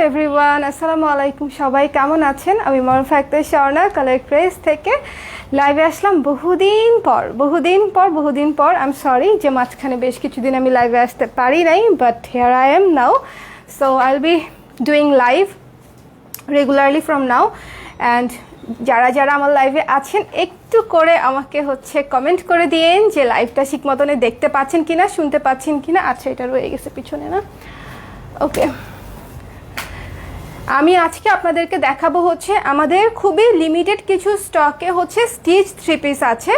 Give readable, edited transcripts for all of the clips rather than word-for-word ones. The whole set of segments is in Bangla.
এভরিওয়ান, আসসালামু আলাইকুম। সবাই কেমন আছেন? আমি মারুফা আক্তার স্বর্ণা কালার ক্রেজ থেকে লাইভে আসলাম বহুদিন পর। আই এম সরি যে মাঝখানে বেশ কিছুদিন আমি লাইভে আসতে পারি নাই, but here I am now. So I will be doing live regularly from now. And যারা যারা আমার লাইভে আছেন একটু করে আমাকে কমেন্ট করে দিয়েন যে লাইভটা ঠিক মতনে দেখতে পাচ্ছেন কিনা, শুনতে পাচ্ছেন কিনা। আচ্ছা, এটা রয়ে গেছে পিছনে না? ওকে, আমি আজকে আপনাদেরকে দেখাবো আমাদের খুবই লিমিটেড কিছু স্টকে স্টিচ থ্রি পিস আছে,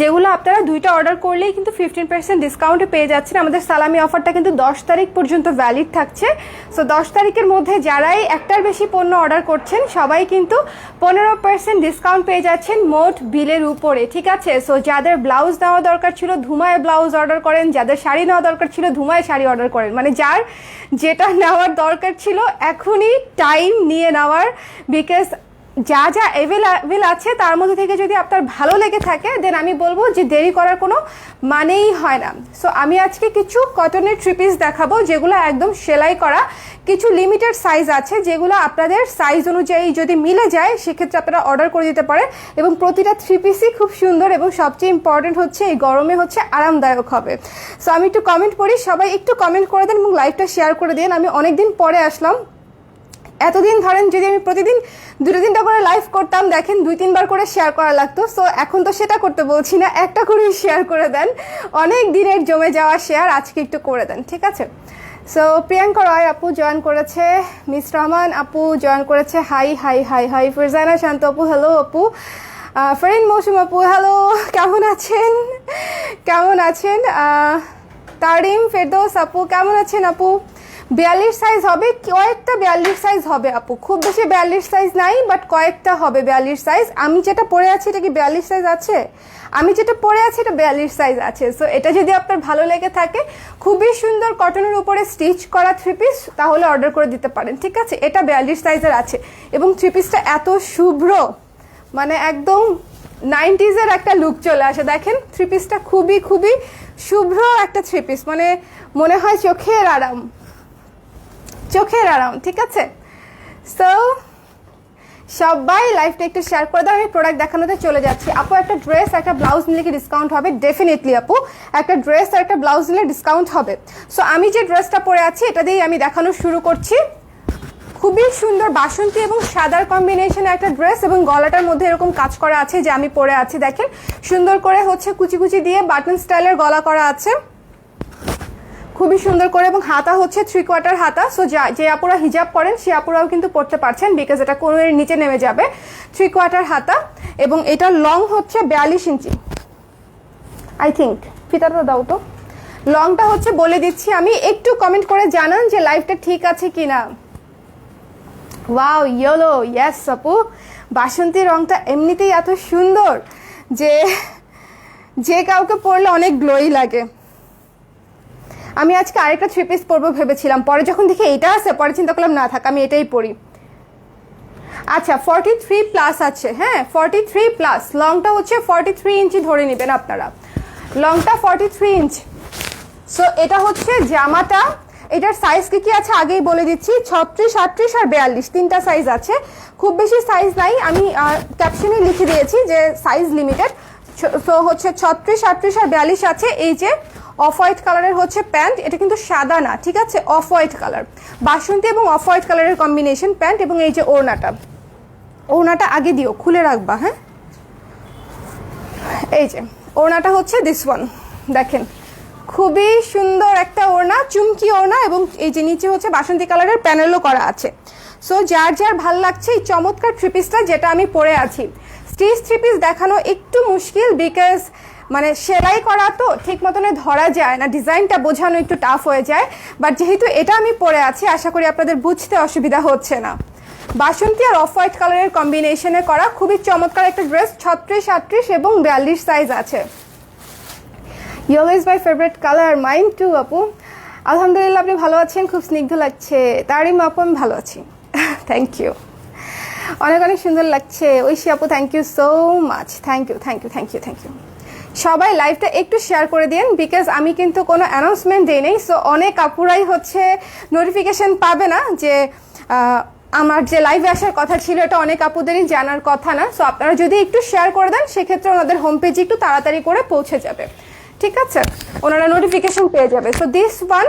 যেগুলো আপনারা দুইটা অর্ডার করলেই কিন্তু 15% ডিসকাউন্টে পেয়ে যাচ্ছেন। আমাদের সালামি অফারটা কিন্তু 10 তারিখ পর্যন্ত ভ্যালিড থাকছে। সো 10 তারিখের মধ্যে যারাই একটার বেশি পণ্য অর্ডার করছেন সবাই কিন্তু 15% ডিসকাউন্ট পেয়ে যাচ্ছেন মোট বিলের উপরে, ঠিক আছে? সো যাদের ব্লাউজ নেওয়া দরকার ছিল ধুমায় ব্লাউজ অর্ডার করেন, যাদের শাড়ি নেওয়া দরকার ছিল ধুমায় শাড়ি অর্ডার করেন, মানে যার যেটা নেওয়ার দরকার ছিল এখনই টাইম নিয়ে নেওয়ার, বিকজ যা যা অ্যাভেলেবেল আছে তার মধ্যে থেকে যদি আপনার ভালো লেগে থাকে দেন আমি বলবো যে দেরি করার কোনো মানেই হয় না। সো আমি আজকে কিছু কটনের থ্রি পিস দেখাবো যেগুলো একদম সেলাই করা, কিছু লিমিটেড সাইজ আছে যেগুলো আপনাদের সাইজ অনুযায়ী যদি মিলে যায় সেক্ষেত্রে আপনারা অর্ডার করে দিতে পারেন। এবং প্রতিটা থ্রি পিসই খুব সুন্দর এবং সবচেয়ে ইম্পর্টেন্ট এই গরমে আরামদায়ক হবে। সো আমি একটু কমেন্ট করি, সবাই একটু কমেন্ট করে দেন এবং লাইভটা শেয়ার করে দিন। আমি অনেকদিন পরে আসলাম। এতদিন ধরেন যদি আমি প্রতিদিন 2-3টা করে লাইভ করতাম, দেখেন 2-3 বার করে শেয়ার করা লাগতো। সো এখন তো সেটা করতে বলছি না, একটা করে শেয়ার করে দেন। অনেক দিনের জমে যাওয়া শেয়ার আজকে একটু করে দেন, ঠিক আছে? সো প্রিয়াঙ্কা রয় আপু জয়েন করেছে, মিস রহমান আপু জয়েন করেছে, high high high high. Firzana শান্ত আপু হ্যালো আপু। ফরিন মৌসুম আপু হ্যালো, কেমন আছেন? তারিম ফেরদৌস আপু কেমন আছেন আপু? 42 সাইজ হবে, কয়েকটা 42 সাইজ হবে আপু, খুব বেশি 42 সাইজ নাই, বাট কয়েকটা হবে 42 সাইজ। আমি যেটা পরে আছি এটা কি 42 সাইজ আছে? আমি যেটা পরে আছি এটা 42 সাইজ আছে। সো এটা যদি আপনার ভালো লেগে থাকে, খুবই সুন্দর কটনের উপরে স্টিচ করা থ্রি পিস, তাহলে অর্ডার করে দিতে পারেন, ঠিক আছে? এটা 42 সাইজের আছে এবং থ্রি পিসটা এত শুভ্র, মানে একদম 90s-এর একটা লুক চলে আসে। দেখেন থ্রি পিসটা খুবই খুবই শুভ্র একটা থ্রি পিস, মানে মনে হয় চোখের আরাম, ঠিক আছে? সো সবাই লাইভটা একটু শেয়ার করে দাও। আমি প্রোডাক্ট দেখানোতে চলে যাচ্ছি। আপু একটা ড্রেস একটা ব্লাউজ নিলে কি ডিসকাউন্ট হবে? ডেফিনেটলি আপু, একটা ড্রেস আর একটা ব্লাউজ নিলে ডিসকাউন্ট হবে। সো আমি যে ড্রেসটা পরে আছি এটা দিয়েই আমি দেখানো শুরু করছি। খুবই সুন্দর বাসন্তী এবং সাদার কম্বিনেশনে একটা ড্রেস এবং গলাটার মধ্যে এরকম কাজ করা আছে যে আমি পরে আছি। দেখেন সুন্দর করে কুচি কুচি দিয়ে বাটন স্টাইলের গলা করা আছে, খুবই সুন্দর করে, এবং হাতা 3/4 হাতা। সো যে আপুরা হিজাব করেন সে আপুরাও কিন্তু পরতে পারছেন, বিকজ এটা কোমরের নিচে নেমে যাবে। 3/4 হাতা এবং এটা লং 42 ইঞ্চি। আই থিঙ্ক ফিতাটা দাও তো, লংটা বলে দিচ্ছি আমি, একটু কমেন্ট করে জানান যে লাইভটা ঠিক আছে কিনা। ওয়াও ইয়েলো, ইয়েস আপু, বাসন্তী রংটা এমনিতেই এত সুন্দর যে কাউকে পরলে অনেক গ্লোই লাগে। আমি আজকে আরেকটা থ্রি পিস পরবো ভেবেছিলাম, পরে যখন দেখি এটা আছে পরে চিন্তা করলাম না থাক আমি এটাই পরি। আচ্ছা 43+ আছে, হ্যাঁ 43+, লংটা 43 ইঞ্চি ধরে নেবেন আপনারা, লংটা 43 ইঞ্চি। সো এটা জামাটা, এটার সাইজ কি আছে আগেই বলে দিচ্ছি, 36, 38 আর 42 তিনটা সাইজ আছে, খুব বেশি সাইজ নাই। আমি ক্যাপশনে লিখে দিয়েছি যে সাইজ লিমিটেড। সো 36, 38 আর 42 আছে। এই যে অফ হোয়াইট কালারের প্যান্ট, এটা কিন্তু সাদা না, ঠিক আছে? অফ হোয়াইট কালার, বাসন্তী এবং অফ হোয়াইট কালারের কম্বিনেশন প্যান্ট। এবং এই যে ওড়নাটা আগে দিও, খুলে রাখবা, হ্যাঁ? এই যে ওড়নাটা দিস ওয়ান, দেখেন খুবই সুন্দর একটা ওড়না, চুমকি ওড়না, এবং এই যে নিচে বাসন্তী কালারের প্যানেলও করা আছে। সো যার যার ভাল লাগছে এই চমৎকার থ্রি পিসটা যেটা আমি পরে আছি। স্টিচ থ্রি পিস দেখানো একটু মুশকিল, বিকজ মানে সেলাই করা তো ঠিক মতনে ধরা যায় না, ডিজাইনটা বোঝানো একটু টাফ হয়ে যায়। বাট যেহেতু এটা আমি পরে আছি আশা করি আপনাদের বুঝতে অসুবিধা হচ্ছে না। বাসন্তী আর অফ হোয়াইট কালারের কম্বিনেশনে করা খুবই চমৎকার একটা ড্রেস, 36, 38 এবং 42 সাইজ আছে। Yellow is my favourite colour, mine too আপু। আলহামদুলিল্লাহ, আপনি ভালো আছেন? খুব স্নিগ্ধ লাগছে। তারিম আপু আমি ভালো আছি, থ্যাংক ইউ, অনেক অনেক সুন্দর লাগছে। ঐশী আপু thank you so much, thank you. সবাই লাইভটা একটু শেয়ার করে দিন, বিকজ আমি কিন্তু কোনো অ্যানাউন্সমেন্ট দিই নেই। সো অনেক আপুরাই নোটিফিকেশন পাবে না যে আমার যে লাইভে আসার কথা ছিল এটা অনেক আপুদেরই জানার কথা না, সো আপনারা যদি একটু শেয়ার করে দেন সেক্ষেত্রে ওনাদের হোম পেজে একটু তাড়াতাড়ি করে পৌঁছে যাবে, ঠিক আছে, ওনারা নোটিফিকেশন পেয়ে যাবে। সো দিস ওয়ান,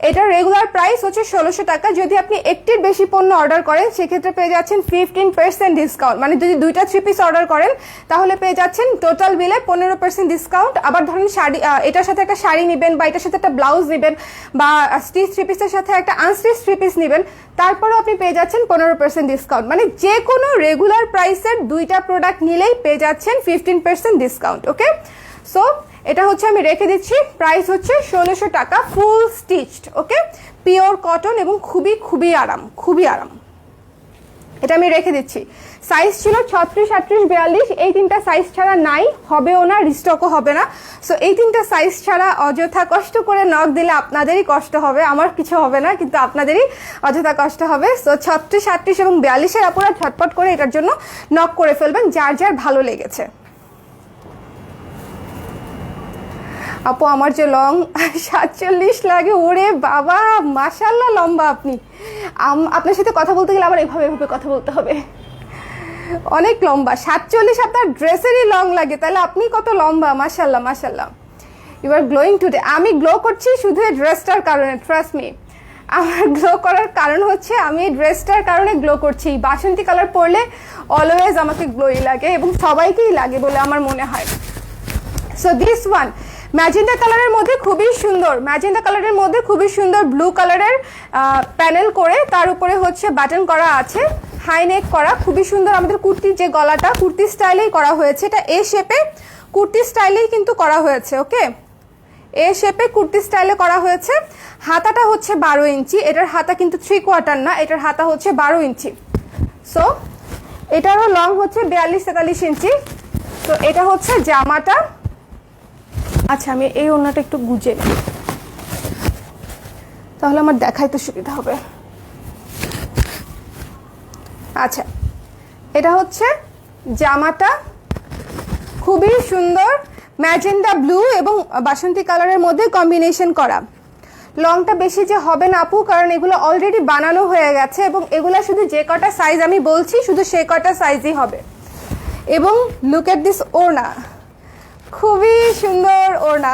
এটার রেগুলার প্রাইস হচ্ছে 1600 টাকা। যদি আপনি একটির বেশি পণ্য অর্ডার করেন সেক্ষেত্রে পেয়ে যাচ্ছেন 15% ডিসকাউন্ট, মানে যদি 2টা 3 পিস অর্ডার করেন তাহলে পেয়ে যাচ্ছেন টোটাল বিলে 15% ডিসকাউন্ট। আবার ধরুন শাড়ি, এটার সাথে একটা শাড়ি নেবেন বা এটার সাথে একটা ব্লাউজ নেবেন বা স্টিচ 3 পিসের সাথে একটা আনস্টিচ 3 পিস নেবেন, তারপরেও আপনি পেয়ে যাচ্ছেন 15% ডিসকাউন্ট। মানে যে কোনো রেগুলার প্রাইসের 2টা প্রোডাক্ট নিলেই পেয়ে যাচ্ছেন 15% ডিসকাউন্ট। ওকে, সো এটা হচ্ছে আমি রেখে দিচ্ছি, প্রাইস হচ্ছে 1600 টাকা, ফুল স্টিচড। ওকে, পিওর কটন এবং খুবই খুবই আরাম, খুবই আরাম। এটা আমি রেখে দিচ্ছি। সাইজ ছিল 36, 38, 42, এই 3টা সাইজ ছাড়া নাই, হবেও না, রিস্টকও হবে না। সো এই 3টা সাইজ ছাড়া অযথা কষ্ট করে নক দিলে আপনাদেরই কষ্ট হবে, আমার কিছু হবে না, কিন্তু আপনাদেরই অযথা কষ্ট হবে। সো 36, 38 এবং 42-এর আপনারা ঝটপট করে এটার জন্য নক করে ফেলবেন যার যার ভালো লেগেছে। আপু আমার যে লং 47 লাগে, ওরে বাবা মাশাল্লাহ লম্বা আপনি। আপনার সাথে কথা বলতে গেলে আবার এভাবে এভাবে কথা বলতে হবে, অনেক লম্বা। 47 আপনার ড্রেসেরই লং লাগে, তাহলে আপনি কত লম্বা, মাশাল্লাহ মাশাল্লাহ। You are glowing today. আমি গ্লো করছি শুধু এই ড্রেসটার কারণে, ট্রাস্ট মি। আমার গ্লো করার কারণ হচ্ছে আমি এই ড্রেসটার কারণে গ্লো করছি। বাসন্তী কালার পরলে অলওয়েজ আমাকে গ্লোই লাগে এবং সবাইকেই লাগে বলে আমার মনে হয়। সো দিস ওয়ান ম্যাজেন্ডা কালারের মধ্যে খুবই সুন্দর, ম্যাজেন্ডা কালারের মধ্যে খুবই সুন্দর ব্লু কালারের প্যানেল করে তার উপরে হচ্ছে বাটন করা আছে, হাই নেক করা, খুবই সুন্দর। আমাদের কুর্তির যে গলাটা কুর্তি স্টাইলেই করা হয়েছে, এটা এ শেপে কুর্তি স্টাইলেই কিন্তু করা হয়েছে। ওকে, এ শেপে কুর্তি স্টাইলে করা হয়েছে। হাতাটা হচ্ছে 12 ইঞ্চি, এটার হাতা কিন্তু 3/4 না, এটার হাতা হচ্ছে 12 ইঞ্চি। সো এটারও লং হচ্ছে 42-43 ইঞ্চি। তো এটা হচ্ছে জামাটা। আচ্ছা আমি এই ওড়নাটা একটু গুজে নিই, তাহলে আমার দেখাইতে সুবিধা হবে। আচ্ছা এটা হচ্ছে জামাটা, খুবই সুন্দর ম্যাজেন্ডা ব্লু এবং বাসন্তী কালারের মধ্যে কম্বিনেশন করা। লংটা বেশি যে হবে না আপু, কারণ এগুলো অলরেডি বানানো হয়ে গেছে এবং এগুলো শুধু যে কটা সাইজ আমি বলছি শুধু সে কটা সাইজই হবে। এবং লুক এট দিস ওড়না, খুবই সুন্দর ওড়না,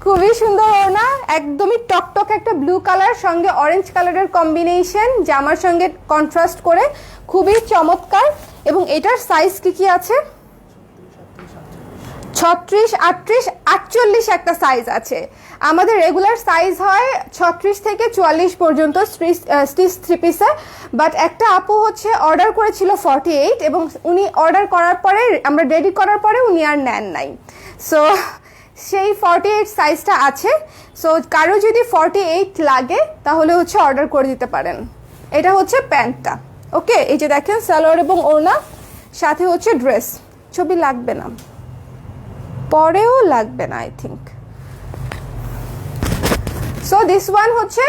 খুবই সুন্দর ওড়না, একদমই টকটক একটা ব্লু কালার সঙ্গে অরেঞ্জ কালারের কম্বিনেশন, জামার সঙ্গে কন্ট্রাস্ট করে খুবই চমৎকার। এবং এটার সাইজ কি আছে? 36, 38, 48 একটা সাইজ আছে। আমাদের রেগুলার সাইজ হয় 36 থেকে 44 পর্যন্ত স্টিচ 3 পিসে, বাট একটা আপু হচ্ছে অর্ডার করেছিল 48 এবং উনি অর্ডার করার পরে, আমরা রেডি করার পরে উনি আর নেন নাই। সো সেই 48 সাইজটা আছে। সো কারো যদি 48 লাগে তাহলে হচ্ছে অর্ডার করে দিতে পারেন। এটা হচ্ছে প্যান্টটা। ওকে, এই যে দেখেন সালোয়ার এবং ওড়না, সাথে হচ্ছে ড্রেস। ছবি লাগবে না, পরেও লাগবে না I think. So this one হচ্ছে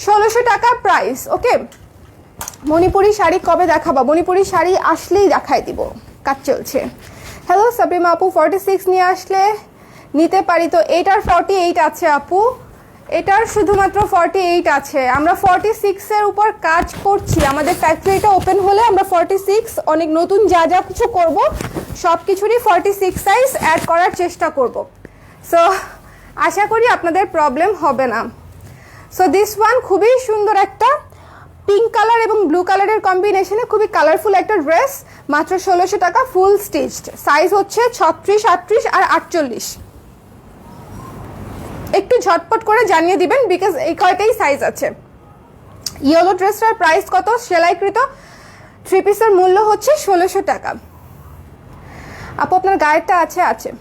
1600 টাকা প্রাইস। ওকে, মণিপুরি শাড়ি কবে দেখাবো? মণিপুরি শাড়ি আসলেই দেখাই দিব, কাজ চলছে। হ্যালো সাবরিমা আপু, 46 নিয়ে আসলে নিতে পারি তো? এটার 48 আছে আপু, এটার শুধুমাত্র 48 আছে। আমরা 46-এর উপর কাজ করছি, আমাদের ফ্যাক্টরিটা ওপেন হলে আমরা 46 অনেক নতুন যা যা কিছু করব সব কিছুরই 46 সাইজ অ্যাড করার চেষ্টা করব। সো আশা করি আপনাদের প্রবলেম হবে না। সো দিস ওয়ান খুবই সুন্দর একটা পিঙ্ক কালার এবং ব্লু কালারের কম্বিনেশনে খুবই কালারফুল একটা ড্রেস, মাত্র 1600 টাকা, ফুল স্টিচড। সাইজ হচ্ছে 36, 38 আর 48। একটু ঝটপট করে জানিয়ে দিবেন বিকজ এই কয়টাই সাইজ আছে। ইয়েলো ড্রেসটার প্রাইস কত? সেলাইকৃত 3 পিসের মূল্য হচ্ছে 1600 টাকা। আপু আপনার গায়েরটা আছে? আছে।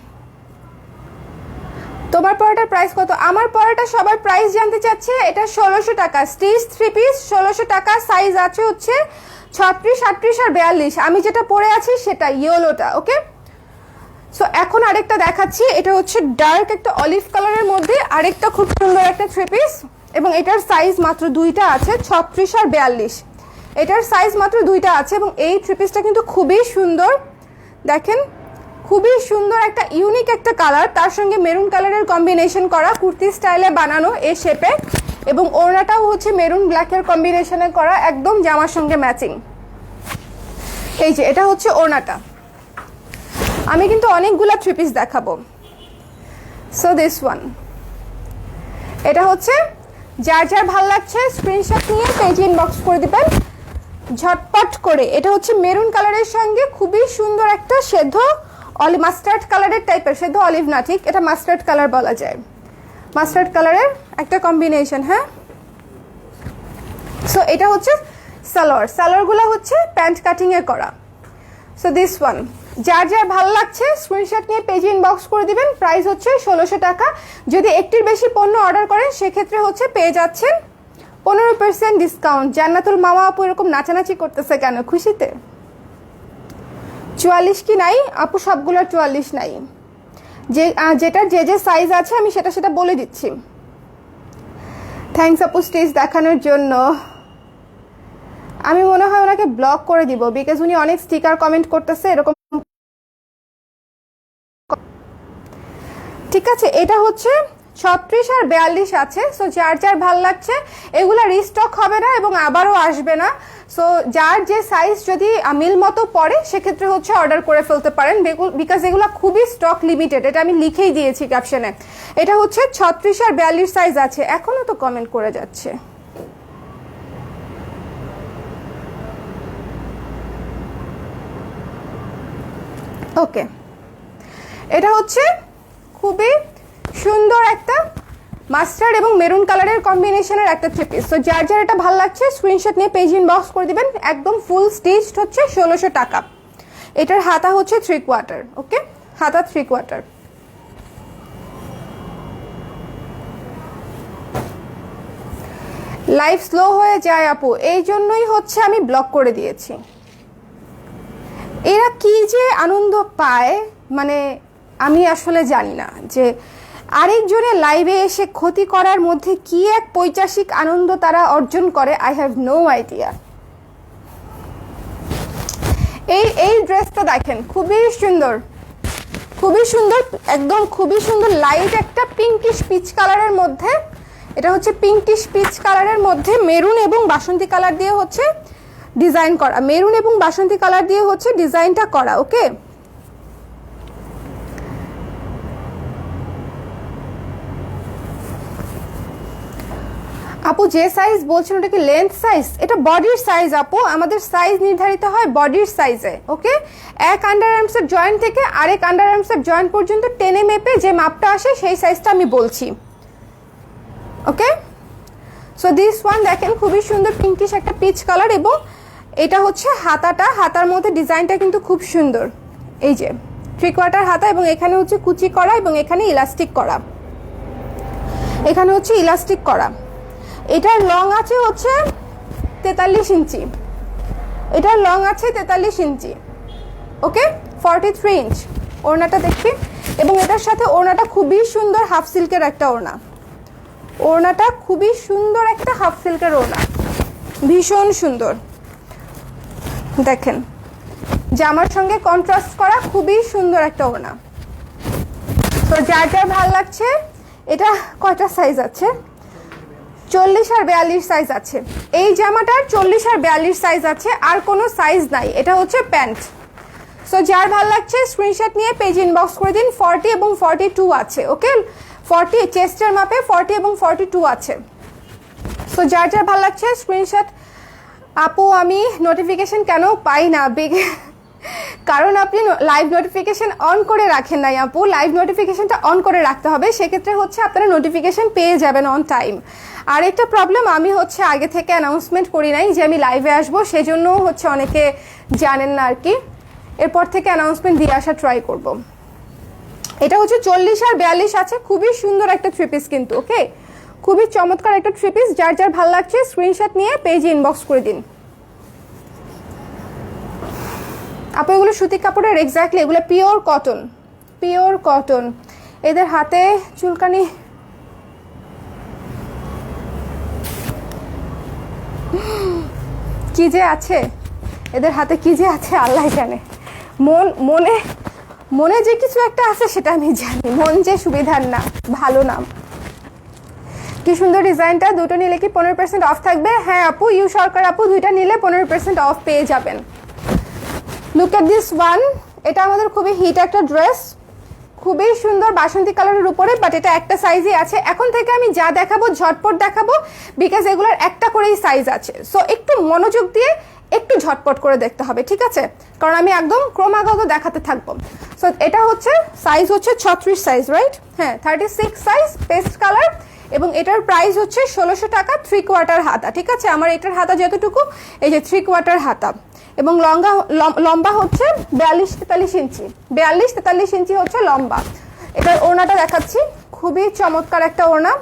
তোমার পরাটার প্রাইস কত? আমার পরাটা সবার প্রাইস জানতে চাচ্ছে। এটা 1600 টাকা, স্টিচ 3 পিস 1600 টাকা। সাইজ আছে হচ্ছে 36, 38 আর 42। আমি যেটা পরে আছি সেটা ইয়েলোটা। ওকে, সো এখন আরেকটা দেখাচ্ছি। এটা হচ্ছে ডার্ক একটা অলিভ কালারের মধ্যে আরেকটা খুব সুন্দর একটা 3 পিস এবং এটার সাইজ মাত্র 2টা আছে, 36 আর 42। এটার সাইজ মাত্র 2টা আছে এবং এই 3 পিসটা কিন্তু খুবই সুন্দর। দেখেন খুবই সুন্দর একটা ইউনিক একটা কালার, তার সঙ্গে মেরুন কালারের কম্বিনেশন করা, কুর্তি স্টাইলে বানানো, এ শেপে এবং ওড়নাটাও হচ্ছে মেরুন ব্ল্যাকের কম্বিনেশনে করা, একদম জামার সঙ্গে ম্যাচিং। এই যে এটা হচ্ছে ওড়নাটা। আমি কিন্তু অনেকগুলা থ্রি পিস দেখাবো। সো দিস ওয়ান, এটা হচ্ছে যার যার ভাল লাগছে স্ক্রিনশট নিয়ে পেজে ইনবক্স করে দিবেন ঝটপট করে। এটা হচ্ছে মেরুন কালারের সঙ্গে খুবই সুন্দর একটা সেদ্ধ মাস্টার্ড কালারের টাইপের, সেদ্ধ অলিভ না, ঠিক এটা মাস্টার্ড কালার বলা যায়, মাস্টার্ড কালারের একটা কম্বিনেশন। হ্যাঁ, সো এটা হচ্ছে সালোয়ার, সালোয়ারগুলো হচ্ছে প্যান্ট কাটিংয়ে করা। সো দিস ওয়ান, যার যার ভালো লাগছে স্ক্রিনশট নিয়ে পেজে ইনবক্স করে দিবেন। প্রাইস হচ্ছে 1600 টাকা। যদি একটির বেশি পণ্য অর্ডার করেন সেক্ষেত্রে হচ্ছে পেয়ে যাচ্ছেন 15% ডিসকাউন্ট। জান্নাতুল মামা আপু এরকম নাচানাচি করতেছে কেন, খুশিতে? 44 কি নাই আপু? সবগুলোর 44 নাই, যেটার যে যে সাইজ আছে আমি সেটা বলে দিচ্ছি। থ্যাঙ্কস আপু স্টেজ দেখানোর জন্য। আমি মনে হয় ওনাকে ব্লক করে দিব, বিকজ উনি অনেক স্টিকার কমেন্ট করতেছে এরকম। ঠিক আছে, এটা হচ্ছে 36 আর 42 আছে। সো যার যার ভাল লাগছে, এগুলা রিস্টক হবে না এবং আবারও আসবে না। সো যার যে সাইজ যদি মিল মতো পড়ে সেক্ষেত্রে হচ্ছে অর্ডার করে ফেলতে পারেন, বিকজ এগুলো খুবই স্টক লিমিটেড, এটা আমি লিখেই দিয়েছি ক্যাপশনে। এটা হচ্ছে 36 আর 42 সাইজ আছে। এখনো তো কমেন্ট করে যাচ্ছে। ওকে, এটা হচ্ছে খুবই সুন্দর একটা মাস্টার্ড এবং মেরুন কালারের কম্বিনেশনের একটা থ্রি পিস। তো যার যার এটা ভালো লাগছে স্ক্রিনশট নিয়ে পেজ ইনবক্স করে দিবেন। একদম ফুল স্টিচড হচ্ছে 1600 টাকা। এটার হাতা হচ্ছে 3/4। ওকে, হাতা 3/4। লাইভ স্লো হয়ে যায় আপু, এই জন্যই হচ্ছে আমি ব্লক করে দিয়েছি। এরা কি যে আনন্দ পায়, মানে আমি আসলে জানি না যে আরেকজনের লাইভে এসে ক্ষতি করার মধ্যে কি এক পৈশাচিক আনন্দ তারা অর্জন করে। I have no idea. এই ড্রেসটা দেখেন, খুবই সুন্দর, খুবই সুন্দর, একদম খুবই সুন্দর লাইট একটা পিঙ্কিশ পিচ কালারের মধ্যে। এটা হচ্ছে পিঙ্কিশ পিচ কালারের মধ্যে মেরুন এবং বাসন্তী কালার দিয়ে হচ্ছে ডিজাইন করা, মেরুন এবং বাসন্তী কালার দিয়ে হচ্ছে ডিজাইনটা করা। ওকে, আপু যে সাইজ বলছেন ওটা কি লেন্থ সাইজ? এটা বডির সাইজ আপু, আমাদের সাইজ নির্ধারিত হয় বডির সাইজে। ওকে, এক আন্ডার আর্মসের জয়েন্ট থেকে আরেক আন্ডার আর্মসের জয়েন্ট পর্যন্ত টেনে মেপে যে মাপটা আসে সেই সাইজটা আমি বলছি। ওকে, সো দিস ওয়ান দেখেন খুবই সুন্দর পিঙ্কিশ একটা পিচ কালার, এবং এটা হচ্ছে হাতাটা, হাতার মধ্যে ডিজাইনটা কিন্তু খুব সুন্দর। এই যে 3/4 হাতা, এবং এখানে হচ্ছে কুচি করা এবং এখানে ইলাস্টিক করা, এখানে হচ্ছে ইলাস্টিক করা। এটার লং আছে হচ্ছে 43 ইঞ্চি, এটার লং আছে 43 ইঞ্চি। ওকে, 43 ইঞ্চ ওড়নাটা দেখি। এবং এটার সাথে ওড়নাটা খুবই সুন্দর হাফ সিল্কের একটা ওড়না, ওড়নাটা খুবই সুন্দর একটা হাফ সিল্কের ওড়না, ভীষণ সুন্দর। দেখেন জামার সঙ্গে কন্ট্রাস্ট করা খুবই সুন্দর একটা ওড়না। তো যার যার ভাল লাগছে, এটা কয়টা সাইজ আছে? 40 আর 42 সাইজ আছে। এই জামাটার 40 আর 42 সাইজ আছে, আর কোনো সাইজ নাই। এটা হচ্ছে প্যান্ট। সো যার ভাল লাগছে স্ক্রিনশট নিয়ে পেজ ইনবক্স করে দিন। 40 এবং 42 আছে। ওকে, 40 চেস্টের মাপে 40 এবং 42 আছে। সো যার যার ভাল লাগছে স্ক্রিনশট। আপু আমি নোটিফিকেশন কেন পাই না? কারণ আপনি লাইভ নোটিফিকেশন অন করে রাখেন নাই আপু। লাইভ নোটিফিকেশনটা অন করে রাখতে হবে, সেক্ষেত্রে হচ্ছে আপনারা নোটিফিকেশন পেয়ে যাবেন অন টাইম। আর একটা প্রবলেম, আমি হচ্ছে আগে থেকে অ্যানাউন্সমেন্ট করি নাই যে আমি লাইভে আসবো, সেজন্য হচ্ছে অনেকে জানেন না আর কি। এরপর থেকে অ্যানাউন্সমেন্ট দিয়ে আসা ট্রাই করব। এটা হচ্ছে 40 আর 42 আছে, খুবই সুন্দর একটা থ্রি পিস কিন্তু। ওকে, খুবই চমৎকার একটা থ্রি পিস। যার যার ভালো লাগছে স্ক্রিনশট নিয়ে পেজে ইনবক্স করে দিন। আপু এগুলো সুতি কাপড়ের, এক্স্যাক্টলি এগুলো পিওর কটন, পিওর কটন। এদের হাতে চুলকানি, কি যে আছে এদের হাতে, কি যে আছে আল্লাহ জানে। মনে যে কিছু একটা আছে সেটা আমি জানি, মন যে সুবিধার না, ভালো নাম। কি সুন্দর ডিজাইনটা, দুটো নিলে কি 15% অফ থাকবে? হ্যাঁ আপু, ইউ সরকার আপু, দুইটা নিলে 15% অফ পেয়ে যাবেন। লুক এট দিস ওয়ান, এটা আমাদের খুবই হিট একটা ড্রেস, খুবই সুন্দর বাসন্তী কালারের উপরে, বাট এটা একটা সাইজই আছে। এখন থেকে আমি যা দেখাবো ঝটপট দেখাবো, বিকজ এগুলোর একটা করেই সাইজ আছে। সো একটু মনোযোগ দিয়ে একটু ঝটপট করে দেখতে হবে, ঠিক আছে? কারণ আমি একদম ক্রমাগত দেখাতে থাকবো। সো এটা হচ্ছে সাইজ হচ্ছে 36 সাইজ, রাইট? হ্যাঁ, 36 সাইজ, পেস্ট কালার, এবং এটার প্রাইস হচ্ছে 1600 টাকা, 3/4 হাতা, ঠিক আছে? আমার এটার হাতা যতটুকু, এই যে 3/4 হাতা, এবং লম্বা হচ্ছে 42-43 ইঞ্চি, 42-43 ইঞ্চি হচ্ছে লম্বা। এটার ওড়নাটা দেখাচ্ছি, খুবই চমৎকার একটা ওড়না,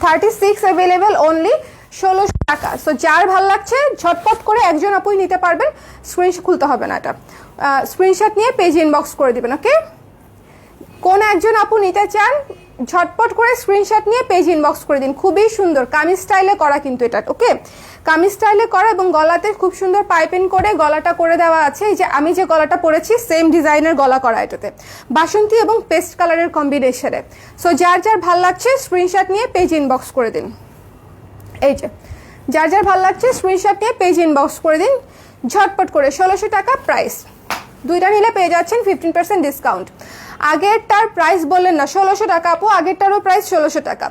36 অ্যাভেলেবেল, অনলি 1600 টাকা। সো যার ভাল লাগছে ঝটপট করে একজন আপুই নিতে পারবেন, স্ক্রিনশট খুলতে হবে না, এটা স্ক্রিনশট নিয়ে পেজ ইনবক্স করে দিবেন, ওকে? কোন একজন আপু নিতে চান ঝটপট করে স্ক্রিনশট নিয়ে পেজ ইনবক্স করে দিন। খুবই সুন্দর কামিজ স্টাইলে করা কিন্তু এটা, ওকে? কামিজ স্টাইলে করা, এবং গলাতে খুব সুন্দর পাইপিং করে গলাটা করে দেওয়া আছে। এই যে আমি যে গলাটা পরেছি সেম ডিজাইনের গলা করা এটাতে, বাসন্তী এবং পেস্ট কালারের কম্বিনেশনে। সো যার যার ভাল লাগছে স্ক্রিনশট নিয়ে পেজ ইনবক্স করে দিন। এই যে যার যার ভাল লাগছে স্ক্রিনশট নিয়ে পেজ ইনবক্স করে দিন ঝটপট করে। 1600 টাকা প্রাইস, দুইটা নিলে পেয়ে যাচ্ছেন 15% ডিসকাউন্ট। আগেরটার প্রাইস বললেন না 1600 টাকা আপু, আগেরটারও প্রাইস 1600 টাকা।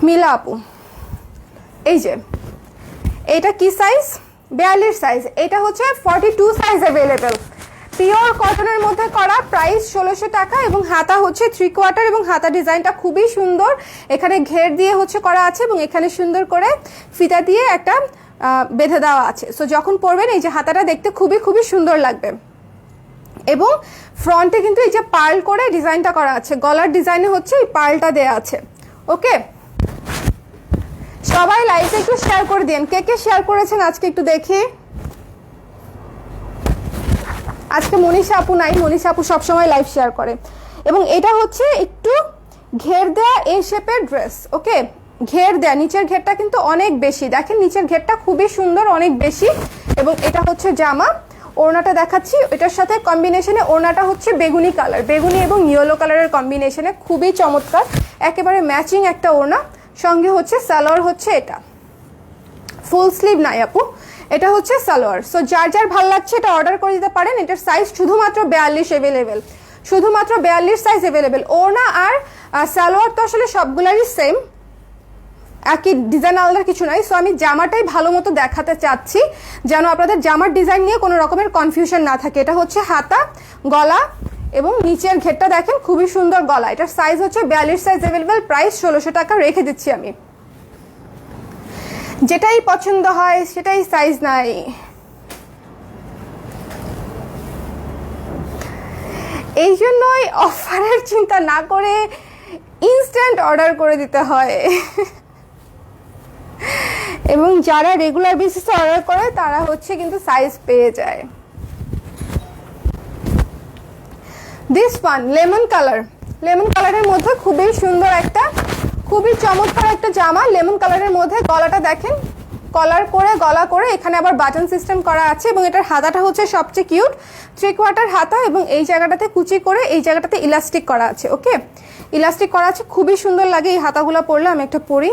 মিলা আপু, এই যে এটা কি সাইজ? 42 সাইজ, এটা হচ্ছে 42 সাইজ অ্যাভেলেবেল, পিওর কটনের মধ্যে করা, প্রাইস 1600 টাকা, এবং হাতা হচ্ছে 3/4, এবং হাতা ডিজাইনটা খুবই সুন্দর, এখানে ঘের দিয়ে হচ্ছে করা আছে, এবং এখানে সুন্দর করে ফিতা দিয়ে একটা বেঁধে দেওয়া আছে। সো যখন পরবেন এই যে হাতাটা দেখতে খুবই খুবই সুন্দর লাগবে, এবং ফ্রন্টে কিন্তু এই যে পার্ল করে ডিজাইনটা করা আছে, গলার ডিজাইনে হচ্ছে এই পার্লটা দেয়া আছে, ওকে? সবাই লাইভে একটু শেয়ার করে দিন, কে কে শেয়ার করেছেন আজকে একটু দেখি। আজকে মনীষা আপু নাই, মনীষা আপু সবসময় লাইভ শেয়ার করে। এবং এটা হচ্ছে একটু ঘের দেয়া এ শেপের ড্রেস, ওকে? ঘের দেয়া, নিচের ঘেরটা কিন্তু অনেক বেশি, দেখেন নিচের ঘেরটা খুবই সুন্দর, অনেক বেশি। এবং এটা হচ্ছে জামা, ওড়নাটা দেখাচ্ছি, এটার সাথে কম্বিনেশনে ওড়নাটা হচ্ছে বেগুনি কালার, বেগুনি এবং ইয়েলো কালারের কম্বিনেশনে, খুবই চমৎকার, একেবারে ম্যাচিং একটা ওড়না। সঙ্গে হচ্ছে সালোয়ার হচ্ছে এটা, ফুল স্লিভ নাই আপু, এটা হচ্ছে সালোয়ার। সো যার যার ভাল লাগছে এটা অর্ডার করে দিতে পারেন। এটার সাইজ শুধুমাত্র 42 অ্যাভেলেবেল, শুধুমাত্র 42 সাইজ অ্যাভেলেবেল। ওড়না আর সালোয়ার তো আসলে সবগুলারই সেম, একই ডিজাইন, আলাদা কিছু নাই। সো আমি জামাটাই ভালো মতো দেখাতে চাচ্ছি যেন আপনাদের জামার ডিজাইন নিয়ে কোনো রকমের কনফিউশন না থাকে। এটা হচ্ছে হাতা, গলা, এবং নিচের ঘেরটা দেখেন খুবই সুন্দর গলা। এটার সাইজ হচ্ছে 42 সাইজ অ্যাভেলেবেল, প্রাইস 1600 টাকা রেখে দিচ্ছি আমি। যেটাই পছন্দ হয় সেটাই সাইজ নাই। এই জন্যই অফারের চিন্তা না করে ইনস্ট্যান্ট অর্ডার করে দিতে হয়, এবং যারা রেগুলার বেসিসে অর্ডার করে তারা হচ্ছে কিন্তু সাইজ পেয়ে যায়। This one lemon colour, lemon কালারের মধ্যে খুবই সুন্দর একটা, খুবই চমৎকার একটা জামা, লেমন কালারের মধ্যে। গলাটা দেখেন কলার করে, গলা করে, এখানে আবার বাটন সিস্টেম করা আছে, এবং এটার হাতাটা হচ্ছে সবচেয়ে কিউট, 3/4 হাতা, এবং এই জায়গাটাতে কুচি করে এই জায়গাটাতে ইলাস্টিক করা আছে, ওকে? ইলাস্টিক করা আছে, খুবই সুন্দর লাগে এই হাতাগুলো পরলে। আমি একটা পরি,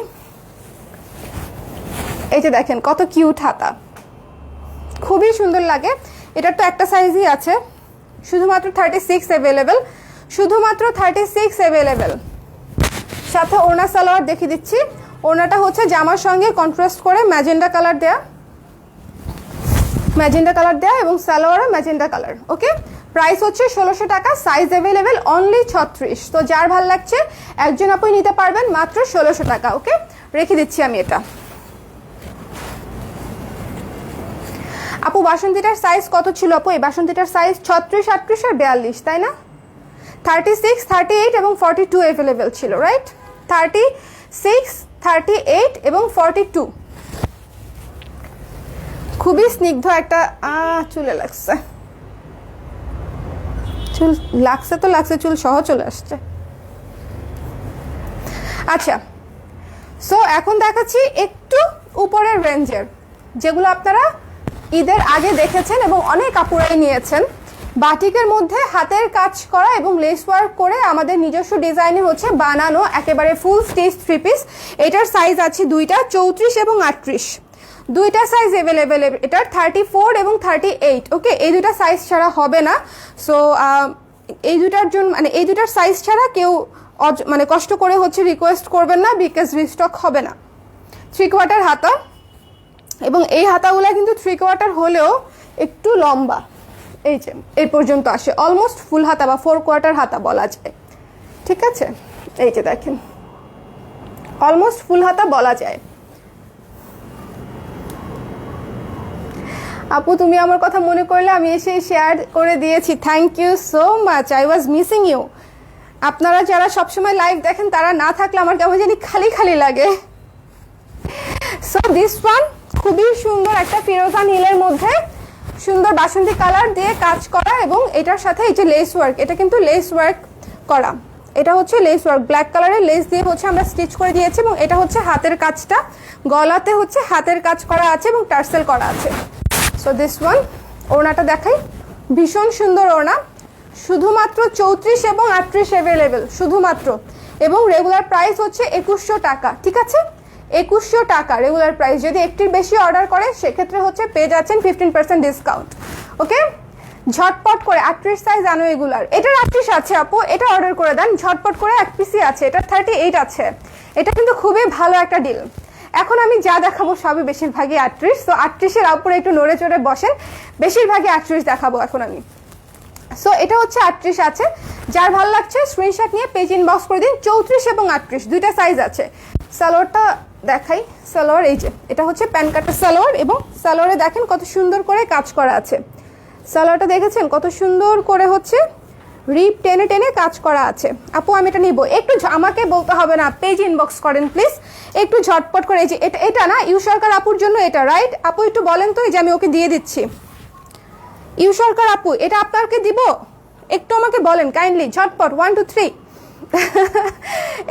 এই যে দেখেন কত কিউট হাতা, খুবই সুন্দর লাগে। এটার তো একটা সাইজই আছে, শুধুমাত্র 36 অ্যাভেলেবেল, শুধুমাত্র 36 অ্যাভেলেবেল। সাথে ওড়না সালোয়ার দেখিয়ে দিচ্ছি, ওড়নাটা হচ্ছে জামার সঙ্গে কন্ট্রাস্ট করে ম্যাজেন্ডা কালার দেয়া, ম্যাজেন্ডা কালার দেয়া, এবং সালোয়ারও ম্যাজেন্ডা কালার, ওকে? প্রাইস হচ্ছে 1600 টাকা, সাইজ অ্যাভেলেবেল অনলি 36। তো যার ভাল লাগছে একজন আপুই নিতে পারবেন মাত্র 1600 টাকা, ওকে? রেখে দিচ্ছি আমি এটা। আপু বাসন্তীটার সাইজ কত ছিল আপু? এই বাসন্তীটার সাইজ 36, 38 আর 42, তাই না? 36, 38 এবং 42 অ্যাভেলেবেল ছিল, রাইট? 36, 38 এবং 42। খুবই স্নিগ্ধ একটা, চুলে লাগছে, চুল লাগছে তো লাগছে, চুল সহ চলে আসছে। আচ্ছা, সো এখন দেখাচ্ছি একটু উপরের রেঞ্জের, যেগুলো আপনারা ঈদের আগে দেখেছেন এবং অনেক আপুরাই নিয়েছেন। বাটিকের মধ্যে হাতের কাজ করা এবং লেস ওয়ার্ক করে আমাদের নিজস্ব ডিজাইনে হচ্ছে বানানো একেবারে ফুল স্টিচ থ্রি পিস। এটার সাইজ আছে দুইটা, 34 এবং 38, দুইটা সাইজ অ্যাভেলেবেল। এটার 34 এবং 38। ওকে, এই দুইটা সাইজ ছাড়া হবে না। সো এই দুইটার জন্য মানে এই দুইটার সাইজ ছাড়া কেউ মানে কষ্ট করে হচ্ছে রিকোয়েস্ট করবেন না, বিকজ রিস্টক হবে না। 3/4 হাতা, এবং এই হাতাগুলো কিন্তু 3/4 হলেও একটু লম্বা, এই যে এই পর্যন্ত আসে, অলমোস্ট ফুল হাতা বা 4/4 হাতা বলা যায়। ঠিক আছে, এই যে দেখেন অলমোস্ট ফুল হাতা বলা যায়। আপু তুমি আমার কথা মনে করলে, আমি এসে শেয়ার করে দিয়েছি, thank you so much, I was missing you. আপনারা যারা সবসময় লাইভ দেখেন তারা না থাকলে আমার কেমন জানি খালি খালি লাগে। সো দিস ওয়ান খুবই সুন্দর একটা ফিরোজা নীলের মধ্যে সুন্দর বাসন্তী কালার দিয়ে কাজ করা, এবং এটার সাথে এই যে লেস ওয়ার্ক, এটা কিন্তু লেস ওয়ার্ক করা, এটা হচ্ছে লেস ওয়ার্ক, ব্ল্যাক কালারের লেস দিয়ে হচ্ছে আমরা স্টিচ করে দিয়েছি, এবং এটা হচ্ছে হাতের কাজটা, গলাতে হচ্ছে হাতের কাজ করা আছে এবং টার্সেল করা আছে। সো দিস ওয়ান, ওড়নাটা দেখাই, ভীষণ সুন্দর ওড়না, শুধুমাত্র 34 এবং 38 অ্যাভেলেবেল শুধুমাত্র, এবং রেগুলার প্রাইস হচ্ছে 2100 টাকা। ঠিক আছে, 2100 টাকা রেগুলার প্রাইস। যদি একটির বেশি অর্ডার করে সেক্ষেত্রে হচ্ছে পেয়ে যাচ্ছেন 15% ডিসকাউন্ট। ওকে, ঝটপট করে 38 সাইজ আনো এগুলার। এটার 38 আছে আপু, এটা অর্ডার করে দেন ঝটপট করে, এক পিসি আছে, এটার 38 আছে। এটা কিন্তু খুবই ভালো একটা ডিল। এখন আমি যা দেখাবো সবই বেশিরভাগই 38। তো 38-এর উপরে একটু নড়ে চড়ে বসেন, বেশিরভাগই 38 দেখাবো এখন আমি। সো এটা হচ্ছে 38 আছে, যার ভালো লাগছে স্ক্রিনশট নিয়ে পেজ ইনবক্স করে দিন। 34 এবং 38 দুইটা সাইজ আছে। সালোয়ারটা দেখাই, সালোয়ার এই যে এটা হচ্ছে প্যান কাটার সালোয়ার, এবং সালোয়ারে দেখেন কত সুন্দর করে কাজ করা আছে। সালোয়ারটা দেখেছেন কত সুন্দর করে হচ্ছে রিপ টেনে টেনে কাজ করা আছে। আপু আমি এটা নিব, একটু আমাকে বলতে হবে না, পেজ ইনবক্স করেন প্লিজ, একটু ঝটপট করে। এই যে এটা না ইউ সরকার আপুর জন্য এটা, রাইট আপু? একটু বলেন তো, এই যে আমি ওকে দিয়ে দিচ্ছি। ইউ সরকার আপু, এটা আপনাকে দিব, একটু আমাকে বলেন কাইন্ডলি, ঝটপট 1 2 3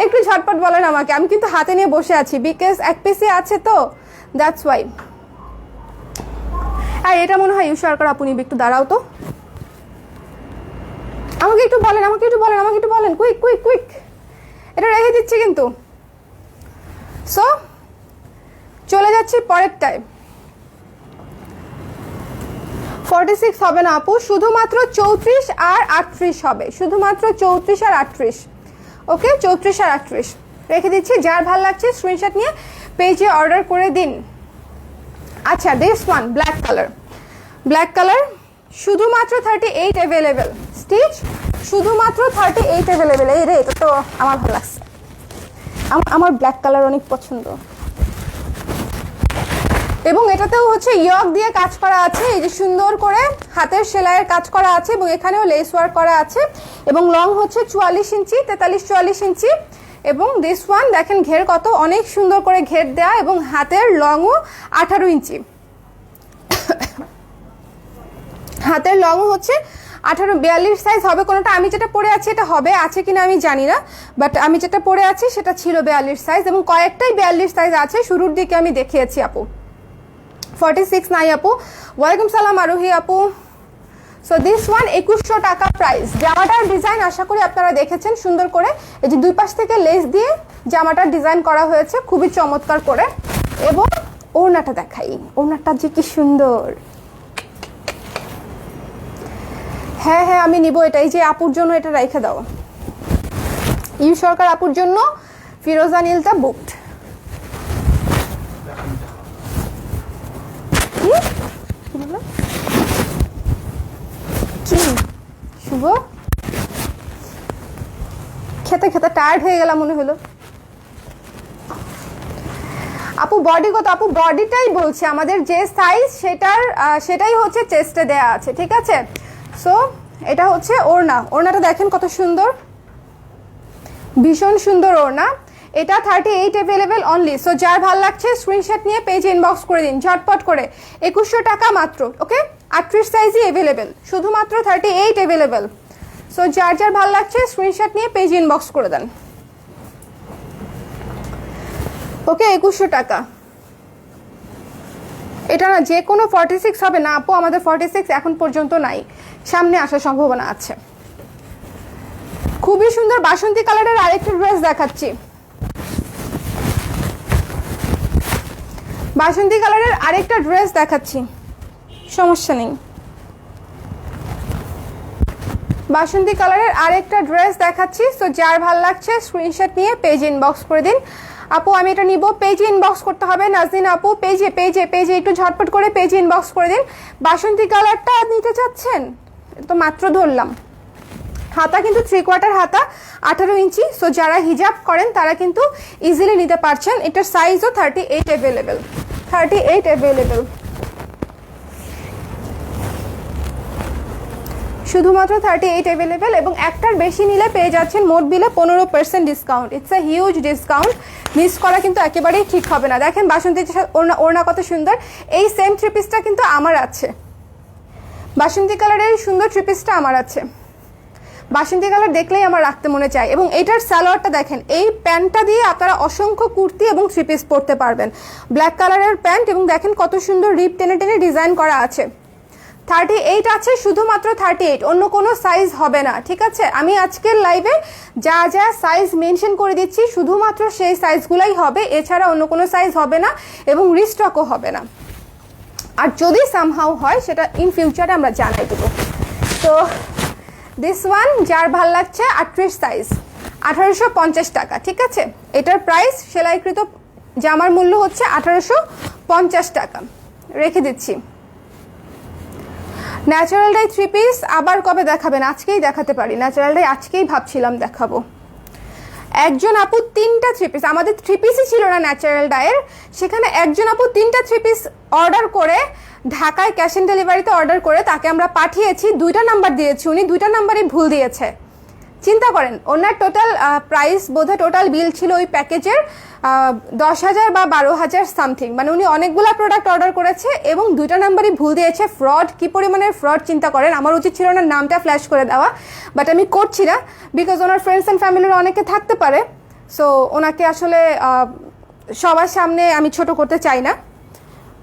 একটু ঝটপট বলেন আমাকে, আমি কিন্তু হাতে নিয়ে বসে আছি, বিকজ এক পিসি আছে তো, দ্যাটস ওয়াই। আর এটা মনে হয় ইউ সরকার আপু নিবে, একটু দাঁড়াও তো, আমাকে একটু বলেন, আমাকে একটু বলেন, আমাকে একটু বলেন, কুইক কুইক কুইক, এটা রেখে দিচ্ছি কিন্তু। সো চলে যাচ্ছি পরেরটায়। 46 হবে না আপু, শুধুমাত্র 34 আর 38 হবে, শুধুমাত্র 34 আর 38। ওকে, 34 আর 38 রেখে দিচ্ছি, যার ভালো লাগছে স্ক্রিনশট নিয়ে পেজে অর্ডার করে দিন। আচ্ছা, this one black colour, black colour শুধুমাত্র 38 অ্যাভেলেবেল, স্টিচ শুধুমাত্র 38 অ্যাভেলেবেল। এই রে, এটা তো আমার ভালো লাগছে, আমার ব্ল্যাক কালার অনেক পছন্দ। এবং এটাতেও হচ্ছে ইয়ক দিয়ে কাজ করা আছে, এই যে সুন্দর করে হাতের সেলাইয়ের কাজ করা আছে, এবং এখানেও লেস ওয়ার্ক করা আছে, এবং লং হচ্ছে 44 ইঞ্চি, 43-44 ইঞ্চি। এবং দিস ওয়ান দেখেন ঘের কত অনেক সুন্দর করে ঘের দেয়া, এবং হাতের লংও 18 ইঞ্চি, হাতের লংও হচ্ছে 18, 42 সাইজ হবে কোনোটা। আমি যেটা পরে আছি এটা হবে, আছে কিনা আমি জানি না, বাট আমি যেটা পরে আছি সেটা ছিল 42 সাইজ, এবং কয়েকটাই 42 সাইজ আছে, শুরুর দিকে আমি দেখিয়েছি আপু। 46 নাই আপু, ওয়ালাইকুম সালাম আরোহী আপু। সো দিস ওয়ান 2100 টাকা প্রাইস। জামাটার ডিজাইন আশা করি আপনারা দেখেছেন, সুন্দর করে এই যে দুই পাশ থেকে লেস দিয়ে জামাটার ডিজাইন করা হয়েছে খুবই চমৎকার করে। এবং ওড়নাটা দেখাই, ওড়নাটা যে কি সুন্দর। হ্যাঁ হ্যাঁ আমি নিব এটা, এই যে আপুর জন্য এটা রেখে দাও, ইউ সরকার আপুর জন্য ফিরোজা নীলটা বুকড। কি শুভ, খেতে খেতে টায়ার্ড হয়ে গেলাম মনে হলো। আপু বডি কত? আপু বডিটাই বলছে, আমাদের যে সাইজ সেটাই হচ্ছে চেস্টে দেয়া আছে, ঠিক আছে? সো এটা হচ্ছে ওড়না, ওড়নাটা দেখেন কত সুন্দর, ভীষণ সুন্দর ওড়না। এটা 38 অ্যাভেলেবেল অনলি। সো যার ভালো লাগছে স্ক্রিনশট নিয়ে পেজে ইনবক্স করে দিন ঝটপট করে, 2100 টাকা মাত্র। ওকে, 38 সাইজই অ্যাভেলেবেল, শুধুমাত্র 38 অ্যাভেলেবেল। সো যার যার ভালো লাগছে স্ক্রিনশট নিয়ে পেজে ইনবক্স করে দেন। ওকে, 2100 টাকা, এটা না যে কোনো 46 হবে না আপু, আমাদের 46 এখন পর্যন্ত নাই, সামনে আসার সম্ভাবনা আছে। খুবই সুন্দর বাসন্তী কালারের আরেকটা ড্রেস দেখাচ্ছি, বাসন্তী কালারের আরেকটা ড্রেস দেখাচ্ছি, সমস্যা নেই। বাসন্তী কালারের আরেকটা ড্রেস দেখাচ্ছি। সো যার ভাল লাগছে স্ক্রিনশট নিয়ে পেজে ইনবক্স করে দিন। আপু আমি এটা নিব, পেজে ইনবক্স করতে হবে। নাজনীন আপু পেজে পেজে পেজে একটু ঝটপট করে পেজে ইনবক্স করে দিন। বাসন্তী কালারটা নিতে চাচ্ছেন তো মাত্র ধরলাম। হাতা কিন্তু 3/4 হাতা, 18 ইঞ্চি। সো যারা হিজাব করেন তারা কিন্তু ইজিলি নিতে পারছেন। এটার সাইজও 38 অ্যাভেলেবেল, 38 অ্যাভেলেবেল, শুধুমাত্র 38 অ্যাভেলেবেল। এবং একটার বেশি নিলে পেয়ে যাচ্ছেন মোট বিলে 15% discount. It's a huge discount, miss করা কিন্তু একেবারেই ঠিক হবে না। দেখেন বাসন্তী ওড়না কত সুন্দর। এই সেম থ্রি পিসটা কিন্তু আমার আছে, বাসন্তী কালারের সুন্দর থ্রি পিসটা আমার আছে। বাসন্তী কালার দেখলেই আমার রাখতে মনে চায়। এবং এটার সালোয়ারটা দেখেন, এই প্যান্টটা দিয়ে আপনারা অসংখ্য কুর্তি এবং থ্রি পিস পরতে পারবেন। ব্ল্যাক কালারের প্যান্ট এবং দেখেন কত সুন্দর রিপ টেনে টেনে ডিজাইন করা আছে। 38 আছে, শুধুমাত্র 38, অন্য কোনো সাইজ হবে না। ঠিক আছে, আমি আজকের লাইভে যা যা সাইজ মেনশন করে দিচ্ছি শুধুমাত্র সেই সাইজগুলাই হবে, এছাড়া অন্য কোনো সাইজ হবে না এবং রিস্টকও হবে না। আর যদি সামহাউ হয় সেটা ইন ফিউচারে আমরা জানাই দেবো। তো দিস ওয়ান যার ভাল লাগছে 38 সাইজ, 1850 টাকা। ঠিক আছে, এটার প্রাইস সেলাইকৃত জামার মূল্য হচ্ছে 1850 টাকা, রেখে দিচ্ছি। ন্যাচারাল ডাই থ্রি পিস আবার কবে দেখাবেন? আজকেই দেখাতে পারি, ন্যাচারাল ডাই আজকেই ভাবছিলাম দেখাবো। একজন আপু 3টা থ্রি পিস, আমাদের থ্রি পিসই ছিল না ন্যাচারাল ডাইয়ের, সেখানে একজন আপু 3টা থ্রি পিস অর্ডার করে ঢাকায় ক্যাশ অন ডেলিভারিতে অর্ডার করে তাকে আমরা পাঠিয়েছি, 2টা নাম্বার দিয়েছি, উনি 2টা নাম্বারই ভুল দিয়েছে। চিন্তা করেন, ওনার টোটাল প্রাইস বোধহয় টোটাল বিল ছিল ওই প্যাকেজের 10,000 বা 12,000 সামথিং, মানে উনি অনেকগুলো প্রোডাক্ট অর্ডার করেছে এবং 2টা নাম্বারই ভুল দিয়েছে। ফ্রড, কি পরিমাণের ফ্রড চিন্তা করেন। আমার উচিত ছিল না নামটা ফ্ল্যাশ করে দেওয়া, বাট আমি করছি না, বিকজ ওনার ফ্রেন্ডস অ্যান্ড ফ্যামিলির অনেকে থাকতে পারে। সো ওনাকে আসলে সবার সামনে আমি ছোট করতে চাই না,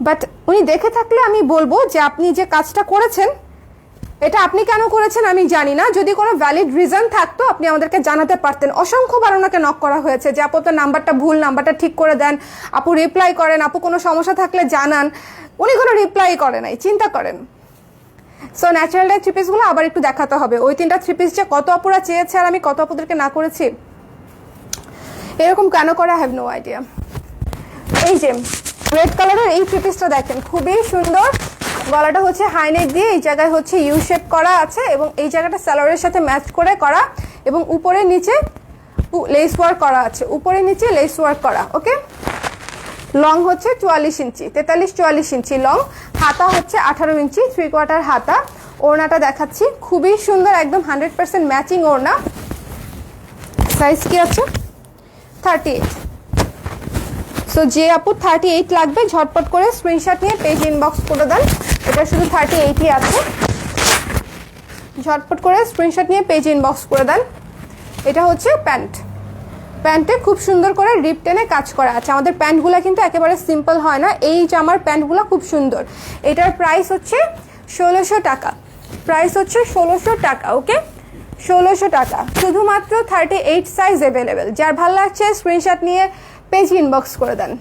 বাট উনি দেখে থাকলে আমি বলবো যে আপনি যে কাজটা করেছেন এটা আপনি কেন করেছেন আমি জানি না, যদি কোনো ভ্যালিড রিজন থাকতো আপনি আমাদেরকে জানাতে পারতেন। অসংখ্যবার ওনাকে নক করা হয়েছে যে আপু আপনার নাম্বারটা ভুল, নাম্বারটা ঠিক করে দেন, আপু রিপ্লাই করেন, আপু কোনো সমস্যা থাকলে জানান। উনি কোনো রিপ্লাই করে নাই, চিন্তা করেন। সো ন্যাচারাল ডাই থ্রি পিসগুলো আবার একটু দেখাতে হবে। ওই 3টা থ্রি পিস যে কত আপুরা চেয়েছে আর আমি কত আপুদেরকে না করেছি, এরকম কেন করে আই হ্যাভ নো আইডিয়া। এই যে রেড কালারের এই থ্রি পিসটা দেখেন, খুবই সুন্দর। গলাটা হচ্ছে হাইনেক দিয়ে এই জায়গায় হচ্ছে ইউ শেপ করা আছে এবং এই জায়গাটা সালোয়ারের সাথে ম্যাচ করে করা এবং উপরে নিচে লেস ওয়ার্ক করা আছে, উপরে নিচে লেস ওয়ার্ক করা। ওকে, লং হচ্ছে 44 ইঞ্চি, 43-44 ইঞ্চি লং। হাতা হচ্ছে 18 ইঞ্চি, 3/4 হাতা। ওড়নাটা দেখাচ্ছি, খুবই সুন্দর, একদম 100% ম্যাচিং ওড়না। সাইজ কি আছে? 38। সো যে আপু 38 লাগবে ঝটপট করে স্ক্রিনশট নিয়ে পেজ ইনবক্স করে দেন। এটা শুধু 38ই আছে, ঝটপট করে স্ক্রিনশট নিয়ে পেজ ইনবক্স করে দেন। এটা হচ্ছে প্যান্ট, প্যান্টে খুব সুন্দর করে রিপ টেনে কাজ করা আছে। আমাদের প্যান্টগুলো কিন্তু একেবারে সিম্পল হয় না, এই জামার প্যান্টগুলো খুব সুন্দর। এটার প্রাইস হচ্ছে 1600 টাকা, প্রাইস হচ্ছে 1600 টাকা। ওকে, 1600 টাকা, শুধুমাত্র 38 সাইজ অ্যাভেলেবেল। যার ভালো লাগছে স্ক্রিনশট নিয়ে পেজ ইনবক্স করে দেন।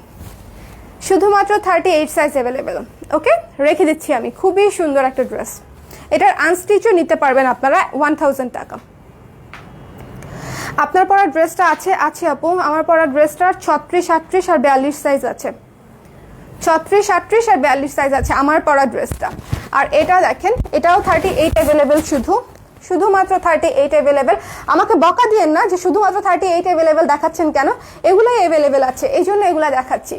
শুধুমাত্র 38 সাইজ অ্যাভেলেবেল। ওকে, রেখে দিচ্ছি আমি। খুবই সুন্দর একটা ড্রেস, এটার আনস্টিচও নিতে পারবেন আপনারা 1000 টাকা। আপনার পরা ড্রেসটা আছে? আছে আপু, আমার পরা ড্রেসটার 36, 38 আর 42 সাইজ আছে, 36, 38 আর 42 সাইজ আছে আমার পরা ড্রেসটা। আর এটা দেখেন, এটাও 38 অ্যাভেলেবেল, শুধুমাত্র 38 অ্যাভেলেবেল। আমাকে বকা দিয়েন না যে শুধুমাত্র 38 অ্যাভেলেবেল দেখাচ্ছেন কেন, এগুলোই অ্যাভেলেবেল আছে, এই জন্য এগুলো দেখাচ্ছি।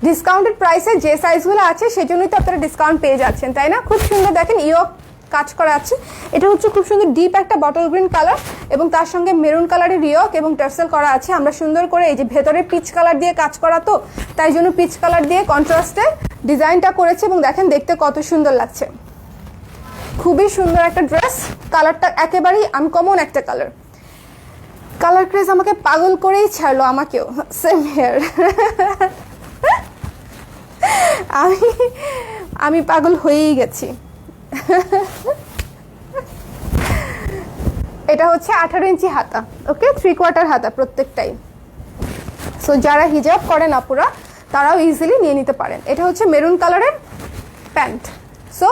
ডিসকাউন্টেড প্রাইসে যে সাইজগুলো আছে সেই জন্যই তো আপনারা ডিসকাউন্ট পেয়ে যাচ্ছেন, তাই না? খুব সুন্দর দেখেন ইয়ক কাজ করা আছে। এটা হচ্ছে খুব সুন্দর ডিপ একটা বটল গ্রিন কালার এবং তার সঙ্গে মেরুন কালারের ইয়ক এবং টার্সেল করা আছে। আমরা সুন্দর করে এই যে ভেতরে পিচ কালার দিয়ে কাজ করা, তো তাই জন্য পিচ কালার দিয়ে কন্ট্রাস্টে ডিজাইনটা করেছে এবং দেখেন দেখতে কত সুন্দর লাগছে। খুবই সুন্দর একটা ড্রেস, কালারটা একেবারেই আনকমন একটা কালার। কালার ক্রেজ আমাকে পাগল করেই ছাড়লো, আমাকেও। সেম হেয়ার, আমি আমি পাগল হয়েই গেছি। এটা হচ্ছে 18 ইঞ্চি হাতা, ওকে, 3/4 হাতা প্রত্যেকটাই। সো যারা হিজাব করেন আপুরা তারাও ইজিলি নিয়ে নিতে পারেন। এটা হচ্ছে মেরুন কালারের প্যান্ট। সো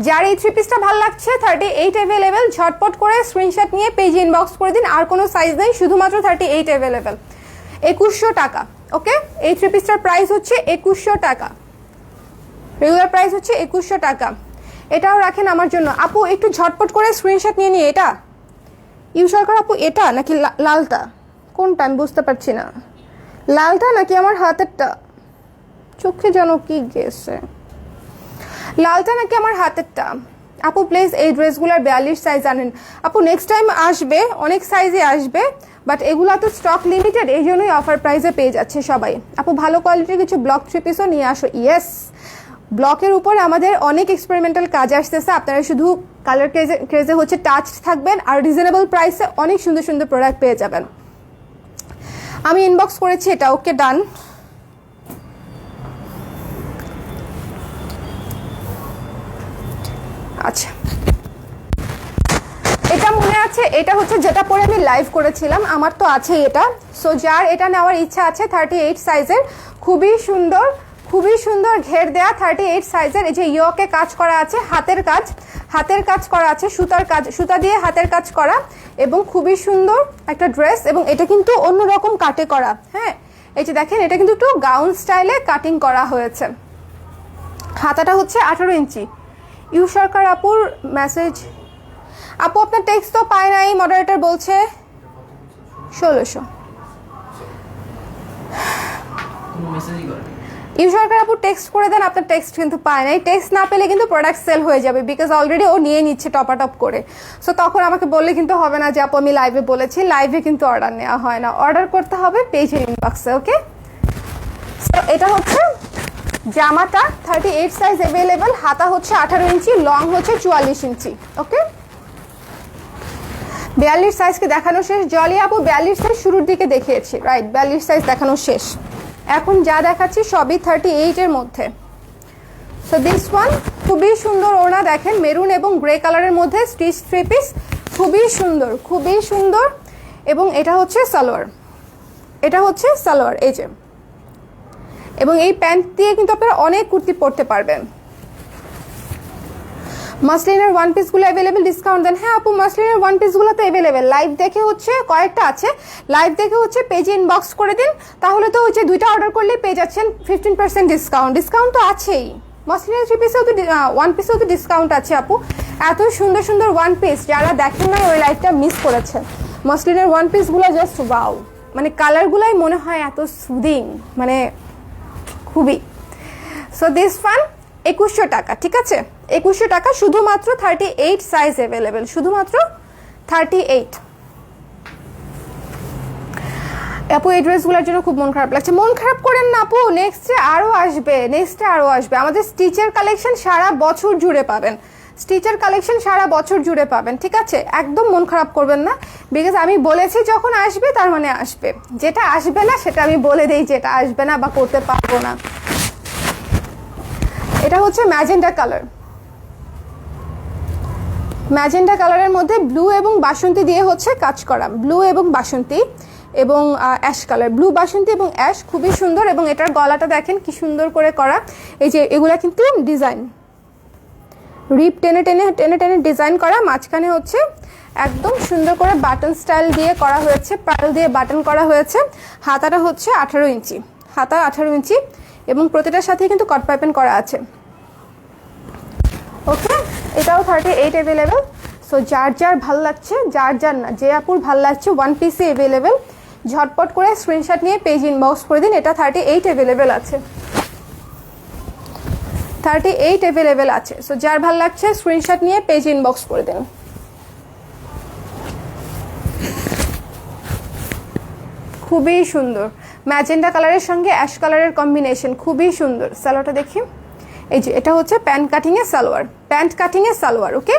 যার এই 3 পিসটা ভালো লাগছে 38 অ্যাভেলেবেল, ঝটপট করে স্ক্রিনশট নিয়ে পেজে ইনবক্স করে দিন। আর কোনো সাইজ নেই, শুধুমাত্র 38 অ্যাভেলেবেল, 2100 টাকা। ওকে, এই 3 পিসটার প্রাইস হচ্ছে 2100 টাকা, রেগুলার প্রাইস হচ্ছে 2100 টাকা। এটাও রাখেন আমার জন্য আপু, একটু ঝটপট করে স্ক্রিনশট নিয়ে নিয়ে। এটা ইউ সরকার আপু, এটা নাকি লালটা, কোনটা আমি বুঝতে পারছি না, লালটা নাকি আমার হাতেরটা, চোখে যেন কি গেছে, লালটা নাকি আমার হাতেরটা। আপু প্লিজ এই ড্রেসগুলোর 42 সাইজ আনেন আপু, নেক্সট টাইম আসবে, অনেক সাইজে আসবে, বাট এগুলা তো স্টক লিমিটেড, এই জন্যই অফার প্রাইসে পেয়ে যাচ্ছে সবাই। আপু ভালো কোয়ালিটির কিছু ব্লক 3 পিসও নিয়ে আসো। ইয়েস, ব্লকের উপর আমাদের অনেক এক্সপেরিমেন্টাল কাজ আসতেছে, আপনারা শুধু কালার ক্রেজে হচ্ছে টাচ থাকবেন, আর রিজনেবল প্রাইসে অনেক সুন্দর সুন্দর প্রোডাক্ট পেয়ে যাবেন। আমি ইনবক্স করেছি এটা, ওকে ডান। আচ্ছা, এটা মনে আছে, এটা হচ্ছে যেটা পরে আমি লাইভ করেছিলাম, আমার তো আছে এটা। সো যার এটা নেওয়ার ইচ্ছা আছে 38 সাইজের, খুবই সুন্দর, খুবই সুন্দর ঘের দেয়া 38 সাইজের। এই যে ইয়োকে কাজ করা আছে, হাতের কাজ করা আছে, সুতার কাজ, সুতা দিয়ে হাতের কাজ করা, এবং খুবই সুন্দর একটা ড্রেস। এবং এটা কিন্তু অন্যরকম কাটে করা, হ্যাঁ, এই যে দেখেন এটা কিন্তু একটু গাউন স্টাইলে কাটিং করা হয়েছে। হাতাটা হচ্ছে 18 ইঞ্চি। ইউ সরকার আপুর মেসেজ, আপু আপনার টেক্সট তো পায় নাই, মডারেটর বলছে 1600। ইউ সরকার আপু টেক্সট করে দেন, আপনার টেক্সট কিন্তু পায় নাই। টেক্সট না পেলে কিন্তু প্রোডাক্ট সেল হয়ে যাবে, বিকজ অলরেডি ও নিয়ে নিচ্ছে টপাটপ করে। সো তখন আমাকে বললে কিন্তু হবে না যে আপু আমি লাইভে বলেছি, লাইভে কিন্তু অর্ডার নেওয়া হয় না, অর্ডার করতে হবে পেজের ইনবক্সে। ওকে, সো এটা হচ্ছে জামাটা 38 সাইজ অ্যাভেলেবেল, হাতা হচ্ছে 18 ইঞ্চি, লং হচ্ছে 44 ইঞ্চি। ওকে, 42 সাইজকে দেখানো শেষ। জলি আপু 42 সাইজ শুরুর দিকে দেখিয়েছি, রাইট, 42 সাইজ দেখানো শেষ। এখন যা দেখাচ্ছি সবই 38 এর মধ্যে। সো দিস ওয়ান খুবই সুন্দর ওড়না, দেখেন মেরুন এবং গ্রে কালারের মধ্যে স্টিচ 3 পিস, খুবই সুন্দর, খুবই সুন্দর। এবং এটা হচ্ছে সালোয়ার, এটা হচ্ছে সালোয়ার, এই যে। এবং এই প্যান্ট দিয়ে কিন্তু আপনারা অনেক কুর্তি পরতে পারবেন। মাসলিনের ওয়ান পিসগুলো অ্যাভেলেবেল, ডিসকাউন্ট দেন। হ্যাঁ আপু, মাসলিনের ওয়ান পিসগুলো তো অ্যাভেলেবেল, লাইভ দেখে হচ্ছে কয়েকটা আছে, লাইভ দেখে হচ্ছে পেজে ইনবক্স করে দিন, তাহলে তো হচ্ছে 2টা অর্ডার করলেই পেয়ে যাচ্ছেন 15% ডিসকাউন্ট। ডিসকাউন্ট তো আছেই, মাসলিনের 3 পিসেও তো 1 পিসেও তো ডিসকাউন্ট আছে আপু। এত সুন্দর সুন্দর ওয়ান পিস, যারা দেখেন নাই ওই লাইভটা মিস করেছেন। মাসলিনের ওয়ান পিসগুলো জাস্ট ওয়াও, মানে কালারগুলাই মনে হয় এত সুদিং, মানে খুবই। সো দিস ওয়ান 2100 টাকা, ঠিক আছে, 2100 টাকা, শুধুমাত্র 38 সাইজ অ্যাভেলেবেল, শুধুমাত্র 38। আপু এই ড্রেসগুলোর জন্য খুব মন খারাপ লাগছে। মন খারাপ করেন না আপু, নেক্সটে আরও আসবে, নেক্সটে আরও আসবে। আমাদের স্টিচের কালেকশন সারা বছর জুড়ে পাবেন, স্টিচের কালেকশন সারা বছর জুড়ে পাবেন, ঠিক আছে, একদম মন খারাপ করবেন না, বিকজ আমি বলেছি যখন আসবে তার মানে আসবে। যেটা আসবে না সেটা আমি বলে দিই, যেটা আসবে না বা করতে পারবো না। এটা হচ্ছে ম্যাজেন্ডা কালার, ম্যাজেন্ডা কালারের মধ্যে ব্লু এবং বাসন্তী দিয়ে হচ্ছে কাজ করা, ব্লু এবং বাসন্তী এবং অ্যাশ কালার, ব্লু বাসন্তী এবং অ্যাশ, খুবই সুন্দর। এবং এটার গলাটা দেখেন কি সুন্দর করে করা, এই যে এগুলা কিন্তু ডিজাইন, রিপ টেনে টেনে টেনে টেনে ডিজাইন করা, মাঝখানে হচ্ছে একদম সুন্দর করে বাটন স্টাইল দিয়ে করা হয়েছে, পার্ল দিয়ে বাটন করা হয়েছে। হাতাটা হচ্ছে 18 ইঞ্চি, হাতা 18 ইঞ্চি, এবং প্রতিটার সাথে কিন্তু কট পাইপেন করা আছে। ওকে, এটাও 38 অ্যাভেলেবেল। সো যার যার ভাল লাগছে, যার যার না, যে আপুর ভাল লাগছে ওয়ান পিসে অ্যাভেলেবেল, ঝটপট করে স্ক্রিনশট নিয়ে পেজ ইনবক্স করে দিন। এটা 38 অ্যাভেলেবেল আছে, 38 অ্যাভেলেবেল আছে। সো যার ভাল লাগছে স্ক্রিনশট নিয়ে পেজ ইনবক্স করে দিন। খুবই সুন্দর, ম্যাজেন্ডা কালারের সঙ্গে অ্যাশ কালারের কম্বিনেশন, খুবই সুন্দর। সালোয়ারটা দেখি, এই যে এটা হচ্ছে প্যান্ট কাটিংয়ের সালোয়ার, প্যান্ট কাটিংয়ের সালোয়ার। ওকে,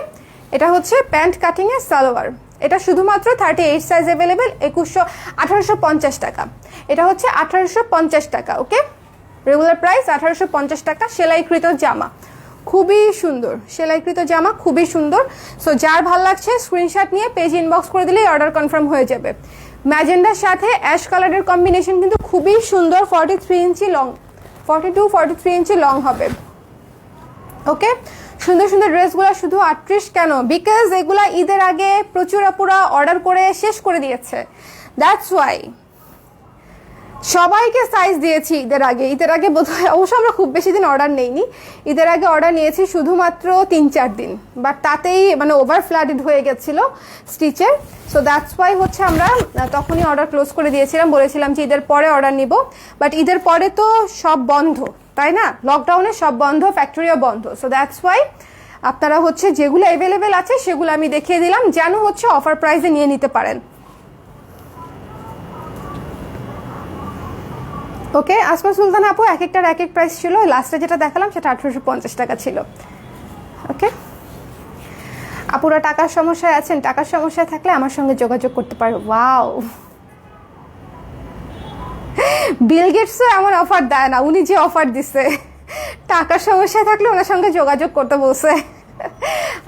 এটা হচ্ছে প্যান্ট কাটিংয়ের সালোয়ার, এটা শুধুমাত্র 38 সাইজ অ্যাভেলেবেল, 1850 টাকা। এটা হচ্ছে 1850 টাকা। ওকে, রেগুলার প্রাইস 1850 টাকা। সেলাইকৃত জামা, খুবই সুন্দর সেলাইকৃত জামা, খুবই সুন্দর। সো যার ভাল লাগছে স্ক্রিনশট নিয়ে পেজ ইনবক্স করে দিলেই অর্ডার কনফার্ম হয়ে যাবে। ম্যাজেন্ডার সাথে অ্যাশ কালারের কম্বিনেশন কিন্তু খুবই সুন্দর। 43 ইঞ্চি লং, 42-43 ইঞ্চি লং হবে। ওকে, সুন্দর সুন্দর ড্রেসগুলো শুধু 38 কেন? বিকজ এগুলা ঈদের আগে প্রচুর আপুরা অর্ডার করে শেষ করে দিয়েছে, দ্যাটস ওয়াই। সবাইকে সাইজ দিয়েছি ঈদের আগে বোধহয়, অবশ্য আমরা খুব বেশি দিন অর্ডার নেইনি, ঈদের আগে অর্ডার নিয়েছি শুধুমাত্র 3-4 দিন, বাট তাতেই মানে ওভার ফ্লাডেড হয়ে গেছিল স্টিচের। সো দ্যাটস ওয়াই হচ্ছে আমরা তখনই অর্ডার ক্লোজ করে দিয়েছিলাম, বলেছিলাম যে ঈদের পরে অর্ডার নিব। বাট ঈদের পরে তো সব বন্ধ, তাই না? লকডাউনে সব বন্ধ, ফ্যাক্টরিও বন্ধ। সো দ্যাটস ওয়াই আপনারা হচ্ছে যেগুলো অ্যাভেলেবেল আছে সেগুলো আমি দেখিয়ে দিলাম, যেন হচ্ছে অফার প্রাইসে নিয়ে নিতে পারেন। ওকে, আসমা সুলতান আপু এক একটার এক এক প্রাইস ছিল। লাস্টে যেটা দেখালাম সেটা 1850 টাকা ছিল। ওকে, আপুরা টাকার সমস্যায় আছেন, টাকার সমস্যায় থাকলে আমার সঙ্গে যোগাযোগ করতে পারো। ওয়াও, বিল গেটসও এমন অফার দেয় না, উনি যে অফার দিছে, টাকার সমস্যায় থাকলে ওনার সঙ্গে যোগাযোগ করতে বলছে।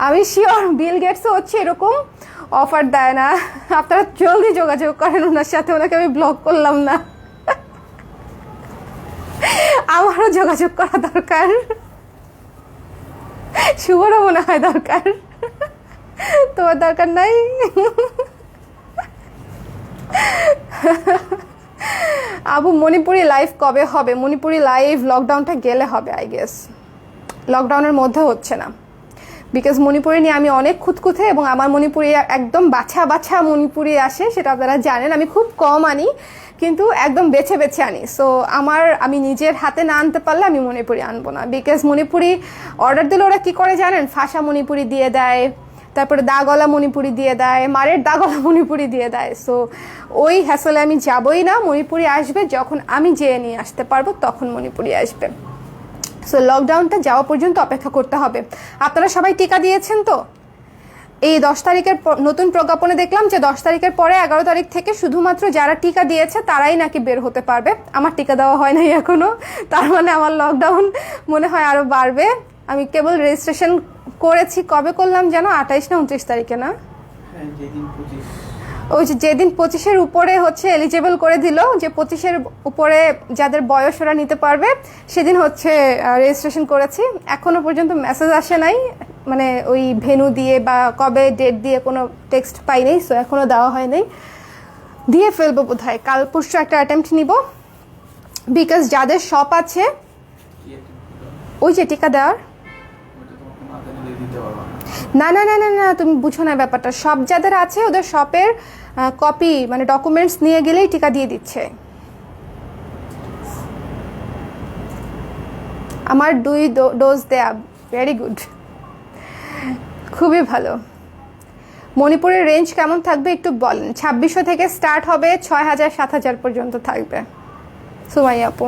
আমি শিওর বিল গেটসও হচ্ছে এরকম অফার দেয় না। আপনারা জলদি যোগাযোগ করেন ওনার সাথে, ওনাকে আমি ব্লক করলাম না। আমারও যোগাযোগ করা দরকার, শুভরও মনে হয় দরকার, তোমার দরকার নাই। আবু মণিপুরি লাইভ কবে হবে? মণিপুরি লাইভ লকডাউনটা গেলে হবে আই গেস, লকডাউনের মধ্যে হচ্ছে না। বিকজ মণিপুরি নিয়ে আমি অনেক খুঁতখুঁতে, এবং আমার মণিপুরি একদম বাছা বাছা মণিপুরি আসে, সেটা আপনারা জানেন। আমি খুব কম আনি, কিন্তু একদম বেছে বেছে আনি। সো আমি নিজের হাতে না আনতে পারলে আমি মণিপুরি আনবো না। বিকজ মণিপুরি অর্ডার দিলে ওরা কি করে জানেন? ফাঁসা মণিপুরি দিয়ে দেয়, তারপরে দাগলা মণিপুরি দিয়ে দেয়, মারের দাগলা মণিপুরি দিয়ে দেয়। সো ওই হ্যাসলে আমি যাবই না। মণিপুরি আসবে যখন আমি যেয়ে নিয়ে আসতে পারবো, তখন মণিপুরি আসবে। সো লকডাউনটা যাওয়া পর্যন্ত অপেক্ষা করতে হবে। আপনারা সবাই টিকা দিয়েছেন তো? এই 10 তারিখের নতুন প্রজ্ঞাপনে দেখলাম যে 10 তারিখের পরে 11 তারিখ থেকে শুধুমাত্র যারা টিকা দিয়েছে তারাই নাকি বের হতে পারবে। আমার টিকা দেওয়া হয় নাই এখনো, তার মানে আমার লকডাউন মনে হয় আরো বাড়বে। আমি কেবল রেজিস্ট্রেশন করেছি, কবে করলাম যেন, 28 না 29 তারিখে না? ওই যেদিন 25-এর উপরে হচ্ছে এলিজেবল করে দিল, যে 25-এর উপরে যাদের বয়স ওরা নিতে পারবে, সেদিন হচ্ছে রেজিস্ট্রেশন করেছি। এখনো পর্যন্ত মেসেজ আসে নাই, মানে ওই ভেন্যু দিয়ে বা কবে ডেট দিয়ে কোনো টেক্সট পাই নাই। সো এখনো দেওয়া হয় নাই, দিয়ে ফেলবো বোধহয়, কাল পরশু একটা অ্যাটেম্পট নিব। বিকজ যাদের শপ আছে, ওই যে টিকা দেওয়ার, না না না না না, তুমি বুঝো না ব্যাপারটা। সব যাদের আছে ওদের শপের কপি, মানে ডকুমেন্টস নিয়ে গেলেই টিকা দিয়ে দিচ্ছে। আমার 2 ডোজ দেয়া, ভেরি গুড, খুবই ভালো। মণিপুরের রেঞ্জ কেমন থাকবে একটু বলেন? 2600 থেকে স্টার্ট হবে, 6000-7000 পর্যন্ত থাকবে। সুমাই আপু,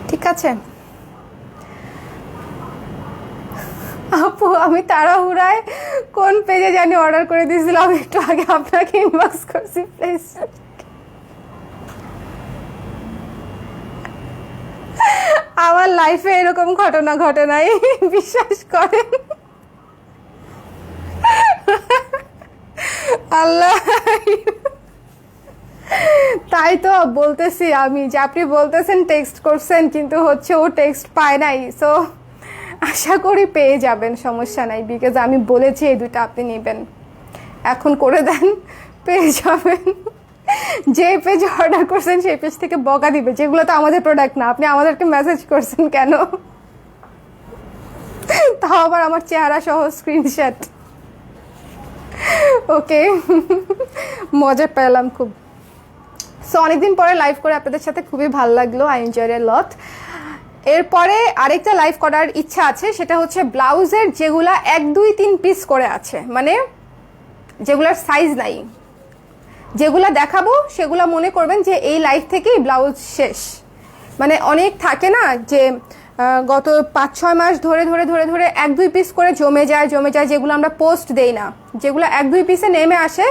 ঠিক আছে আপু, আমি তাড়াহুড়ায় কোন পেজে জানি অর্ডার করে দিয়েছিলাম, আমি একটু আগে আপনাকে ইনবক্স করছি, প্লিজ। আমার লাইফে এরকম ঘটনা ঘটে নাই, বিশ্বাস করেন। আল্লাহ, তাই তো বলতেছি আমি, যে আপনি বলতেছেন টেক্সট করছেন, কিন্তু হচ্ছে ও টেক্সট পায় নাই। সো আশা করি পেয়ে যাবেন, সমস্যা নাই। বিকজ আমি বলেছি এই দুটো আপনি নেবেন, এখন করে দেন, পেয়ে যাবেন। যে পেজ অর্ডার করছেন সেই পেজ থেকে বকা দিবে, যেগুলো তো আমাদের প্রোডাক্ট না। আপনি আমাদেরকে মেসেজ করছেন কেন? তাও আবার আমার চেহারা সহ স্ক্রিনশট। ওকে, মজা পেলাম খুব। সো অনেকদিন পরে লাইভ করে আপনাদের সাথে খুবই ভালো লাগলো, আই এনজয় এ লট। এরপরে আরেকটা লাইভ করার ইচ্ছা আছে, সেটা হচ্ছে ব্লাউজের যেগুলা 1, 2, 3 পিস করে আছে, মানে যেগুলার সাইজ নাই, যেগুলা দেখাবো সেগুলা মনে করবেন যে এই লাইভ থেকেই ব্লাউজ শেষ। মানে অনেক থাকে না যে গত 5-6 মাস ধরে ধরে ধরে ধরে 1-2 পিস করে জমে যায় যেগুলো আমরা পোস্ট দেই না, যেগুলো 1-2 পিসে নেমে আসে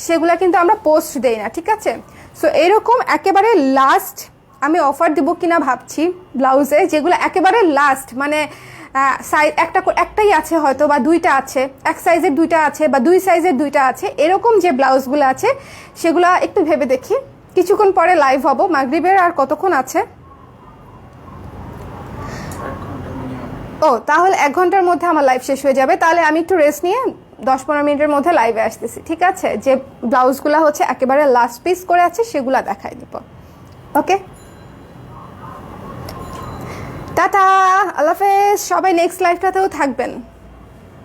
সেগুলো কিন্তু আমরা পোস্ট দেই না, ঠিক আছে। সো এরকম একেবারে লাস্ট আমি অফার দেবো কিনা ভাবছি ব্লাউজে, যেগুলো একেবারে লাস্ট, মানে সাইজ একটাই আছে হয়তো বা দুইটা আছে, এক সাইজের দুইটা আছে বা 2 সাইজের দুইটা আছে, এরকম যে ব্লাউজগুলো আছে সেগুলো একটু ভেবে দেখি। কিছুক্ষণ পরে লাইভ হব, মাগরিবের আর কতক্ষণ আছে? ও তাহলে 1 ঘন্টার মধ্যে আমার লাইভ শেষ হয়ে যাবে, তাহলে আমি একটু রেস্ট নিয়ে 10-15 মিনিটের মধ্যে লাইভে আসতেছি, ঠিক আছে। যে ব্লাউজগুলো হচ্ছে একেবারে লাস্ট পিস করে আছে সেগুলো দেখাই দিব, ওকে। টাটা, আল্লাহ হাফেজ। সবাই নেক্সট লাইভটাতেও থাকবেন,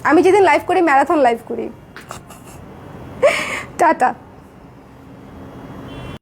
আমি যেদিন লাইভ করি ম্যারাথন লাইভ করি। টাটা।